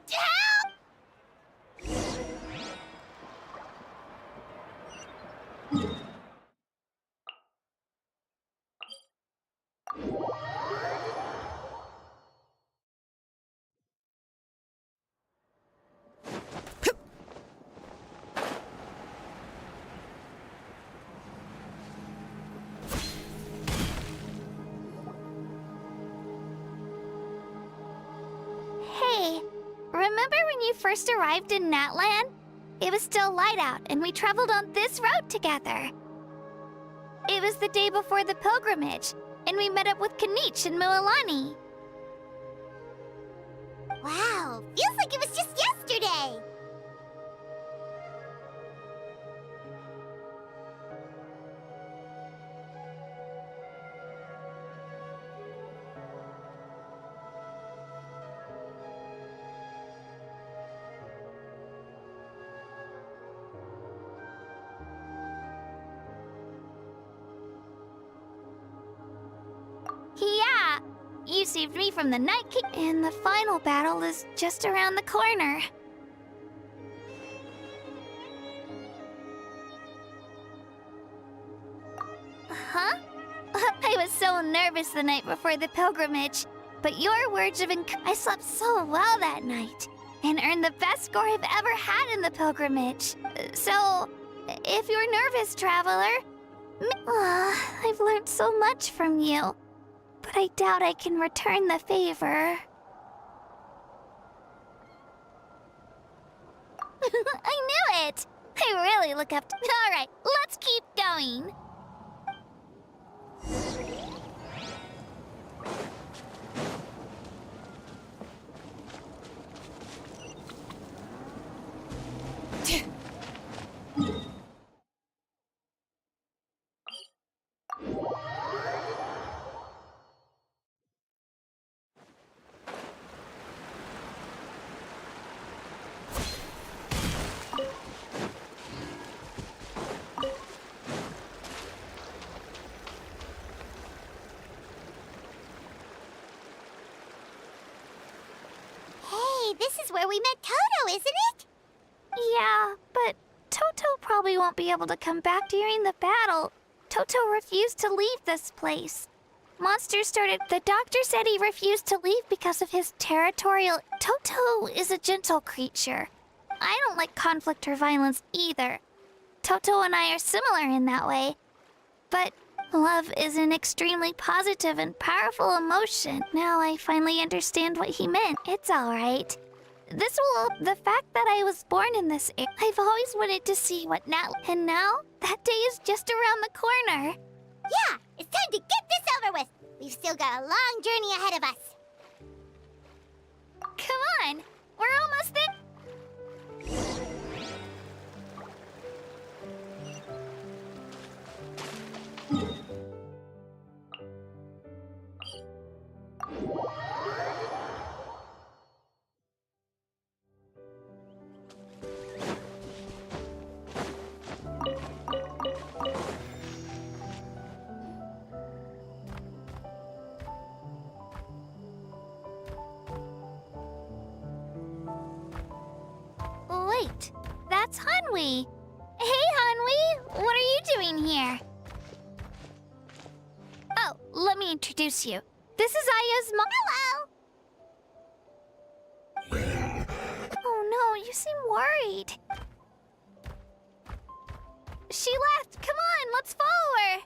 [SPEAKER 5] Hey, remember when you first arrived in Natlan? It was still light out, and we traveled on this road together. It was the day before the pilgrimage, and we met up with Kanich and Mualani.
[SPEAKER 3] Wow, feels like it was just yesterday.
[SPEAKER 5] Yeah, you saved me from the Night King, and the final battle is just around the corner. Huh? I was so nervous the night before the pilgrimage, but your words of I slept so well that night, and earned the best score I've ever had in the pilgrimage. So, if you're nervous, traveler, I've learned so much from you. But I doubt I can return the favor. I knew it! I really look up to... Alright, let's keep going.
[SPEAKER 3] Hey, this is where we met Toto, isn't it?
[SPEAKER 5] Yeah, but Toto probably won't be able to come back during the battle. Toto refused to leave this place. Monsters started... The doctor said he refused to leave because of his territorial... Toto is a gentle creature. I don't like conflict or violence either. Toto and I are similar in that way. But love is an extremely positive and powerful emotion. Now I finally understand what he meant. It's alright. The fact that I was born in this area, I've always wanted to see what and now, that day is just around the corner.
[SPEAKER 3] Yeah, it's time to get this over with. We've still got a long journey ahead of us.
[SPEAKER 5] Come on, we're almost there. Wait, that's Hanwi. Hey, Hanwi, what are you doing here? Oh, let me introduce you. This is Aya's mom.
[SPEAKER 3] Hello!
[SPEAKER 5] Oh no, you seem worried. She left. Come on, let's follow her.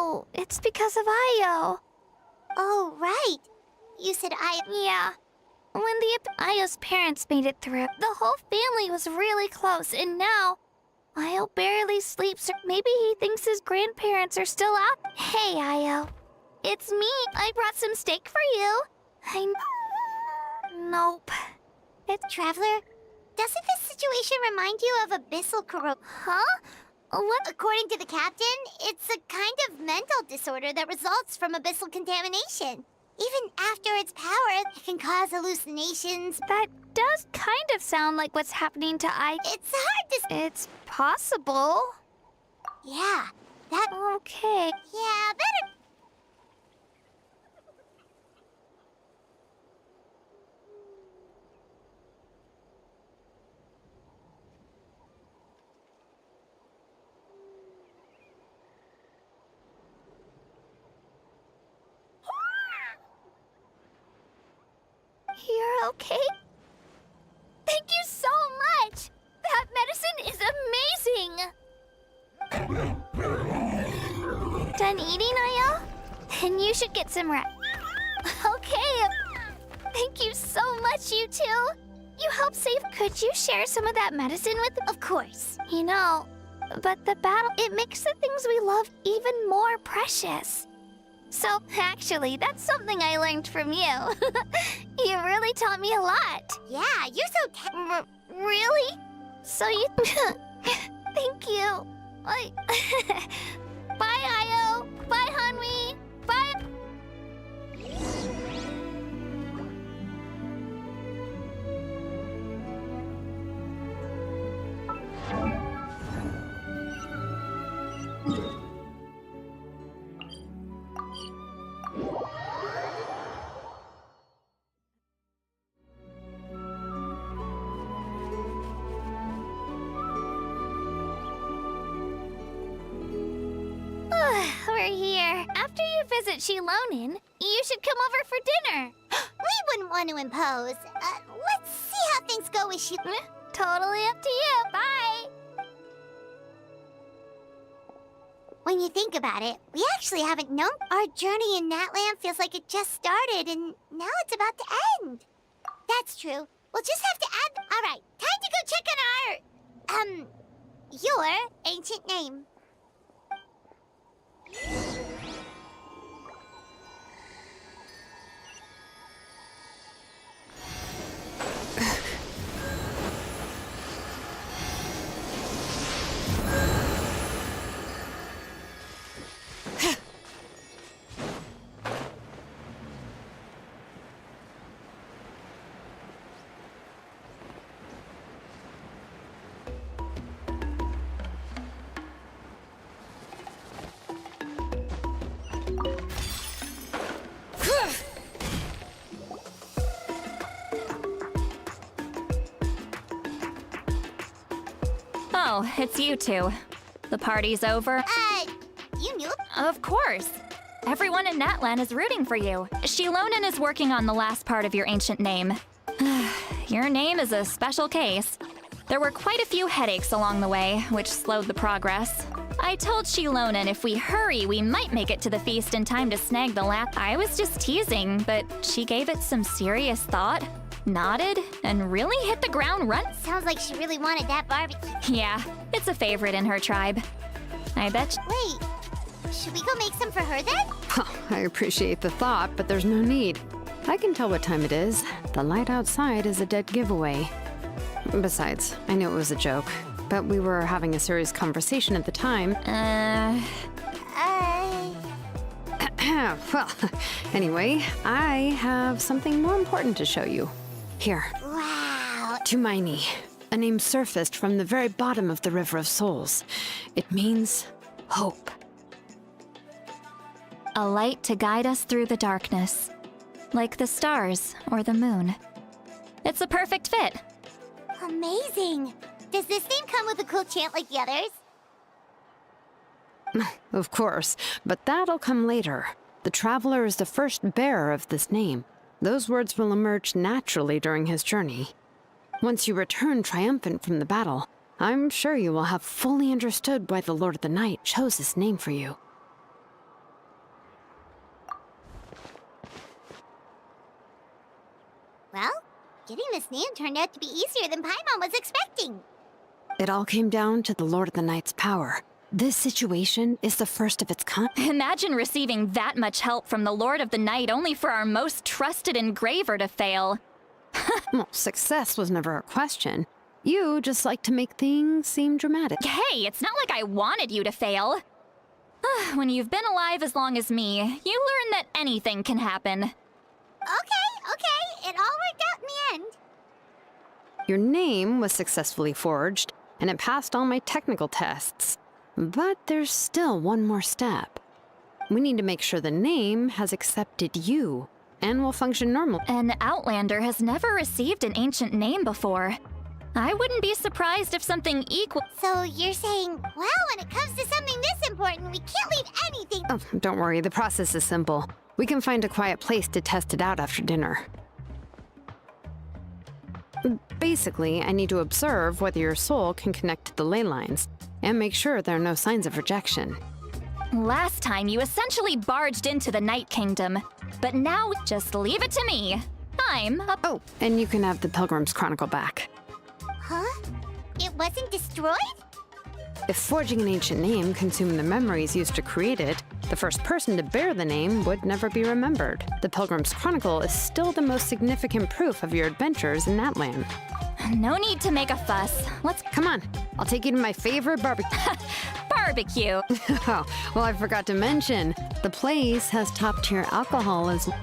[SPEAKER 5] No, it's because of Io.
[SPEAKER 3] Oh, right. You said I...
[SPEAKER 5] Yeah. When the Io's parents made it through, the whole family was really close, and now Io barely sleeps, or maybe he thinks his grandparents are still out. Hey, Io. It's me. I brought some steak for you. Nope.
[SPEAKER 3] Traveler, doesn't this situation remind you of abyssal corro...
[SPEAKER 5] Huh? What?
[SPEAKER 3] According to the captain, it's a kind of mental disorder that results from abyssal contamination. Even after its power, it can cause hallucinations.
[SPEAKER 5] That does kind of sound like what's happening to I.
[SPEAKER 3] It's hard to...
[SPEAKER 5] It's possible.
[SPEAKER 3] Yeah, that...
[SPEAKER 5] Okay.
[SPEAKER 3] Yeah, better...
[SPEAKER 5] You're okay? Thank you so much! That medicine is amazing! Done eating, Io? Then you should get some rest. Okay. Thank you so much, you two. You helped save. Could you share some of that medicine with them?
[SPEAKER 3] Of course.
[SPEAKER 5] You know, but the battle, it makes the things we love even more precious. So, actually, that's something I learned from you. You really taught me a lot.
[SPEAKER 3] Yeah, you're so
[SPEAKER 5] Really? So you... Thank you. Bye, Io. Bye, Hanwi. Bye. We're here. After you visit Shilonin, you should come over for dinner.
[SPEAKER 3] We wouldn't want to impose. Let's see how things go with you.
[SPEAKER 5] Totally up to you. Bye.
[SPEAKER 3] When you think about it, we actually haven't known. Our journey in Natland feels like it just started, and now it's about to end. That's true. We'll just have to add... All right, time to go check on our... your ancient name.
[SPEAKER 11] Oh, it's you two. The party's over?
[SPEAKER 3] You knew?
[SPEAKER 11] Of course. Everyone in Natlan is rooting for you. Shilonin is working on the last part of your ancient name. Your name is a special case. There were quite a few headaches along the way, which slowed the progress. I told Shilonin if we hurry, we might make it to the feast in time to snag the lap. I was just teasing, but she gave it some serious thought, nodded, and really hit the ground running.
[SPEAKER 3] Sounds like she really wanted that barbecue.
[SPEAKER 11] Yeah, it's a favorite in her tribe. I bet.
[SPEAKER 3] Wait, should we go make some for her then?
[SPEAKER 1] I appreciate the thought, but there's no need. I can tell what time it is. The light outside is a dead giveaway. Besides, I knew it was a joke, but we were having a serious conversation at the time. Well, anyway, I have something more important to show you. Here.
[SPEAKER 3] Wow.
[SPEAKER 1] Tumaini, a name surfaced from the very bottom of the River of Souls. It means hope.
[SPEAKER 11] A light to guide us through the darkness, like the stars or the moon. It's a perfect fit.
[SPEAKER 3] Amazing. Does this name come with a cool chant like the others?
[SPEAKER 1] Of course, but that'll come later. The Traveler is the first bearer of this name. Those words will emerge naturally during his journey. Once you return triumphant from the battle, I'm sure you will have fully understood why the Lord of the Night chose this name for you.
[SPEAKER 3] Getting this name turned out to be easier than Paimon was expecting.
[SPEAKER 1] It all came down to the Lord of the Night's power. This situation is the first of its kind.
[SPEAKER 11] Imagine receiving that much help from the Lord of the Night only for our most trusted engraver to fail.
[SPEAKER 1] Well, success was never a question. You just like to make things seem dramatic.
[SPEAKER 11] Hey, it's not like I wanted you to fail. When you've been alive as long as me, you learn that anything can happen.
[SPEAKER 3] Okay. It all worked out in the end.
[SPEAKER 1] Your name was successfully forged, and it passed all my technical tests. But there's still one more step. We need to make sure the name has accepted you and will function normally.
[SPEAKER 11] An Outlander has never received an ancient name before. I wouldn't be surprised if something equal.
[SPEAKER 3] So you're saying, well, when it comes to something this important, we can't leave anything.
[SPEAKER 1] Oh, don't worry, the process is simple. We can find a quiet place to test it out after dinner. Basically, I need to observe whether your soul can connect to the ley lines, and make sure there are no signs of rejection.
[SPEAKER 11] Last time, you essentially barged into the Night Kingdom, but now just leave it to me. I'm a...
[SPEAKER 1] Oh, and you can have the Pilgrim's Chronicle back.
[SPEAKER 3] Huh? It wasn't destroyed?
[SPEAKER 1] If forging an ancient name consumed the memories used to create it, the first person to bear the name would never be remembered. The Pilgrim's Chronicle is still the most significant proof of your adventures in that land.
[SPEAKER 11] No need to make a fuss. Let's...
[SPEAKER 1] Come on, I'll take you to my favorite barbecue.
[SPEAKER 11] Barbecue!
[SPEAKER 1] Oh, well, I forgot to mention, the place has top-tier alcohol as well.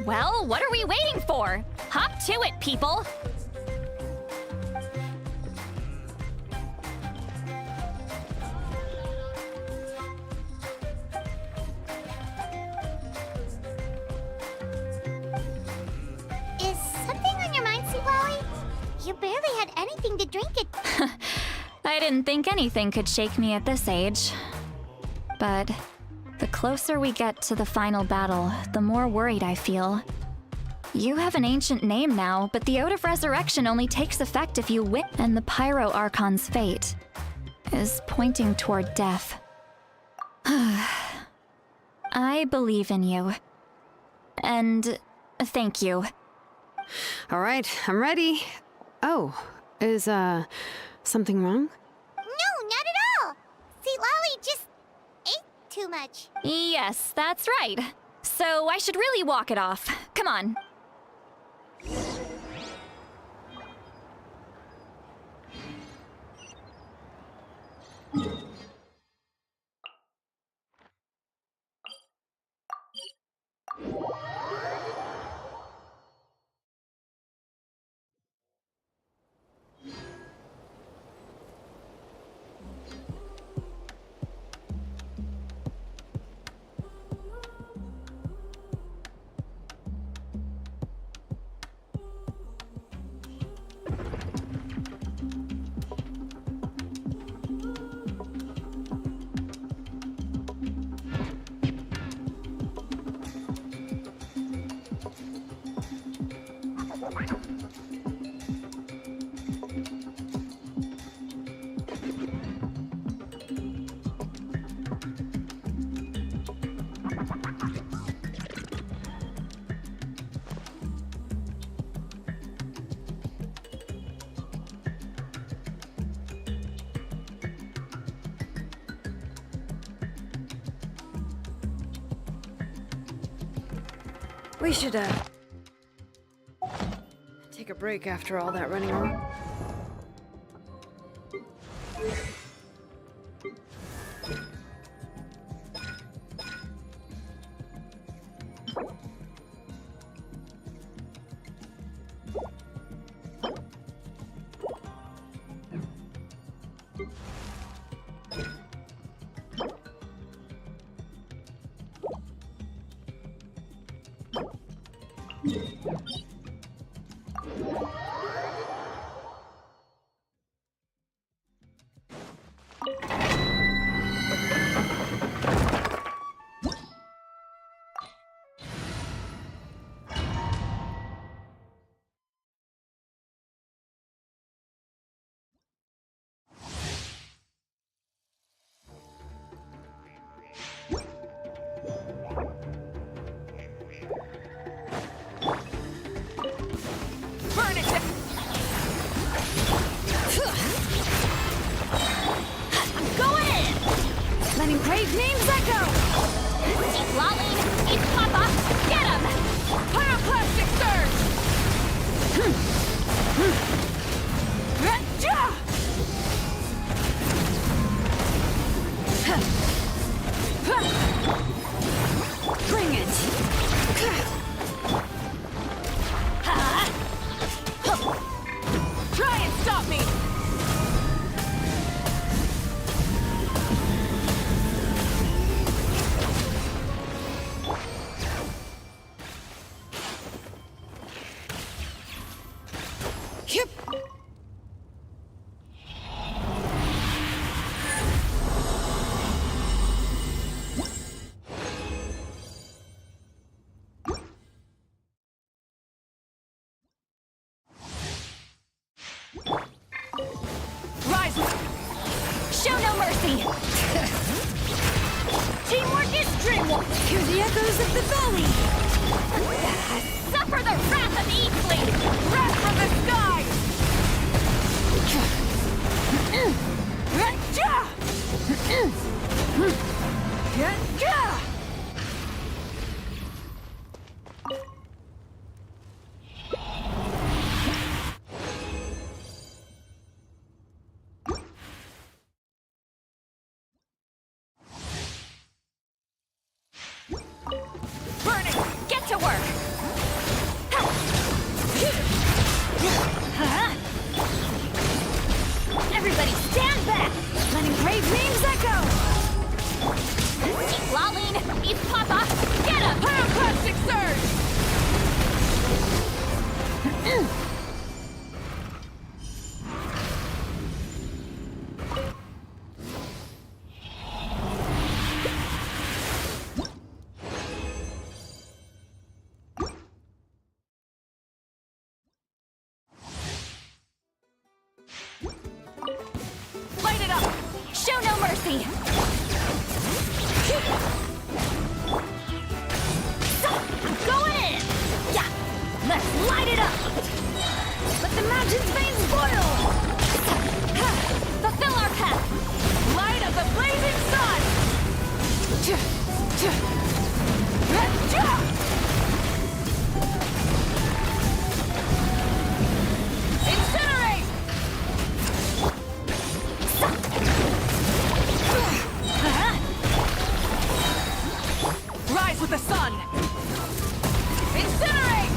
[SPEAKER 11] Well, what are we waiting for? Hop to it, people!
[SPEAKER 3] Is something on your mind, Seawally? You barely had anything to drink it.
[SPEAKER 11] I didn't think anything could shake me at this age. But the closer we get to the final battle, the more worried I feel. You have an ancient name now, but the Ode of Resurrection only takes effect if you win, and the Pyro Archon's fate is pointing toward death. I believe in you. And thank you.
[SPEAKER 1] All right, I'm ready. Oh, is, something wrong?
[SPEAKER 3] No, not at all. Seawally just ate too much.
[SPEAKER 11] Yes, that's right. So I should really walk it off. Come on.
[SPEAKER 1] We should, take a break after all that running around. Letting brave names echo!
[SPEAKER 11] Keep lolling! Keep Papa! Get him!
[SPEAKER 4] Pyroclastic surge!
[SPEAKER 1] Bring it!
[SPEAKER 4] Try and stop me!
[SPEAKER 1] Yep.
[SPEAKER 4] Rise!
[SPEAKER 11] Show no mercy!
[SPEAKER 1] Teamwork is dreamwork! Hear the echoes of the valley!
[SPEAKER 11] Suffer the wrath of Eatfleet!
[SPEAKER 4] Wrath from the sky!
[SPEAKER 11] Burn it! Get to work! Everybody stand back!
[SPEAKER 1] Letting brave names echo!
[SPEAKER 11] Keep lolling! Eat Papa! Get him!
[SPEAKER 4] Pyroclastic surge!
[SPEAKER 11] Light it up! Show no mercy! Going in! Yeah! Let's light it up!
[SPEAKER 1] Let the mountain's veins boil!
[SPEAKER 11] Fulfill our path!
[SPEAKER 4] Light of the blazing sun! Incinerate! Rise with the sun! Incinerate!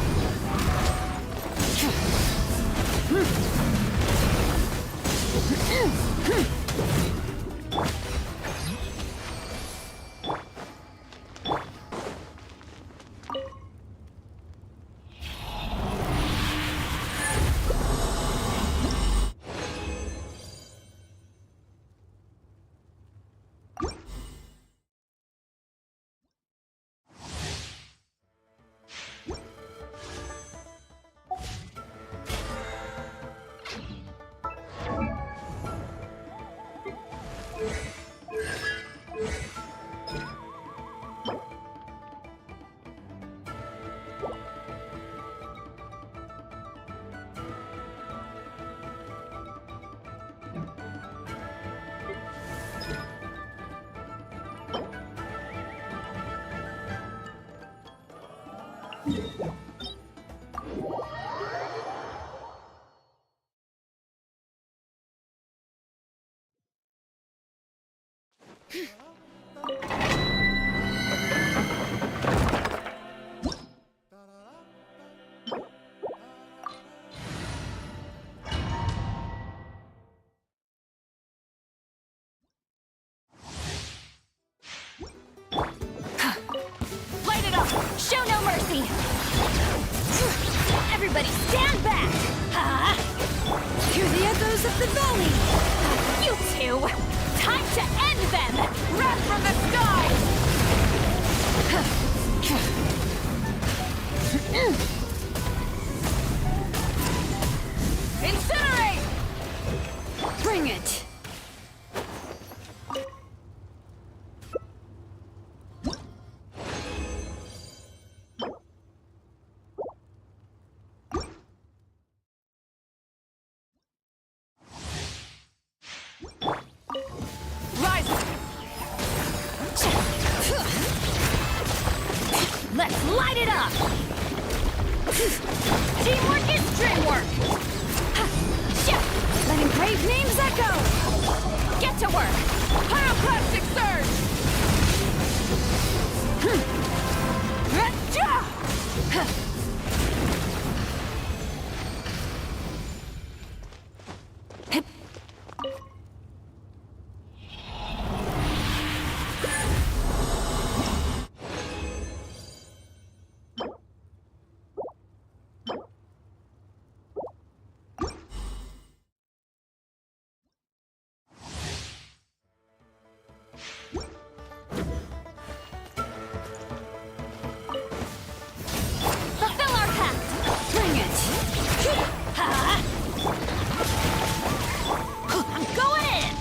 [SPEAKER 11] Light it up! Show no mercy! Everybody stand back!
[SPEAKER 1] Hear the echoes of the valley!
[SPEAKER 11] You two! Time to end them!
[SPEAKER 4] Wrath from the sky! Incinerate!
[SPEAKER 1] Bring it!
[SPEAKER 4] Rise!
[SPEAKER 8] light it up! Teamwork is dreamwork!
[SPEAKER 1] Letting brave names echo!
[SPEAKER 8] Get to work! Pyroclastic surge!
[SPEAKER 11] Fulfill our pact!
[SPEAKER 1] Bring it!
[SPEAKER 11] I'm going in!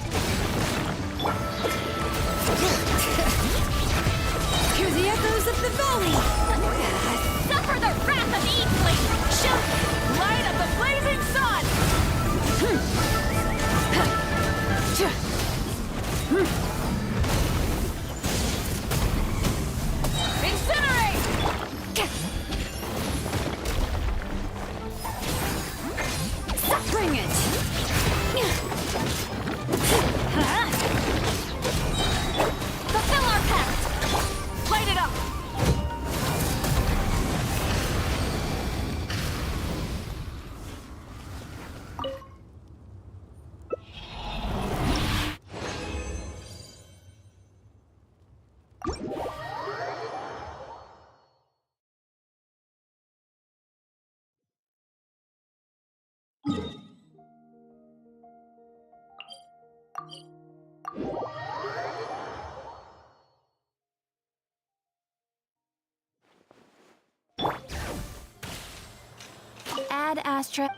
[SPEAKER 1] Hear the echoes of the valley!
[SPEAKER 11] Suffer the wrath of Eatfleet! Shoot!
[SPEAKER 8] Light of the blazing sun! Incinerate!
[SPEAKER 1] Bring it!
[SPEAKER 11] Fulfill our pact!
[SPEAKER 8] Light it up!
[SPEAKER 11] Add Astra.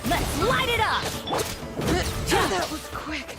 [SPEAKER 8] Let's light it up!
[SPEAKER 4] That was quick.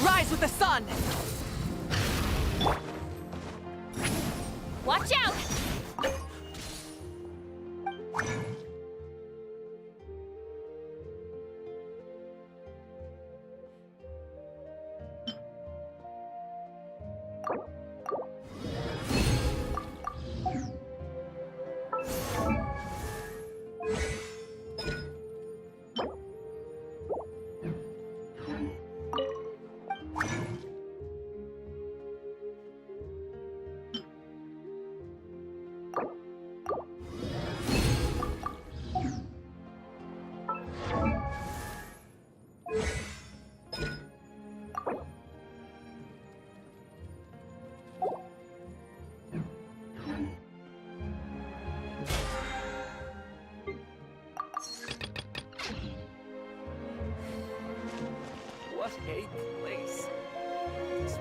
[SPEAKER 4] Rise with the sun!
[SPEAKER 11] Watch out!
[SPEAKER 7] What a place. This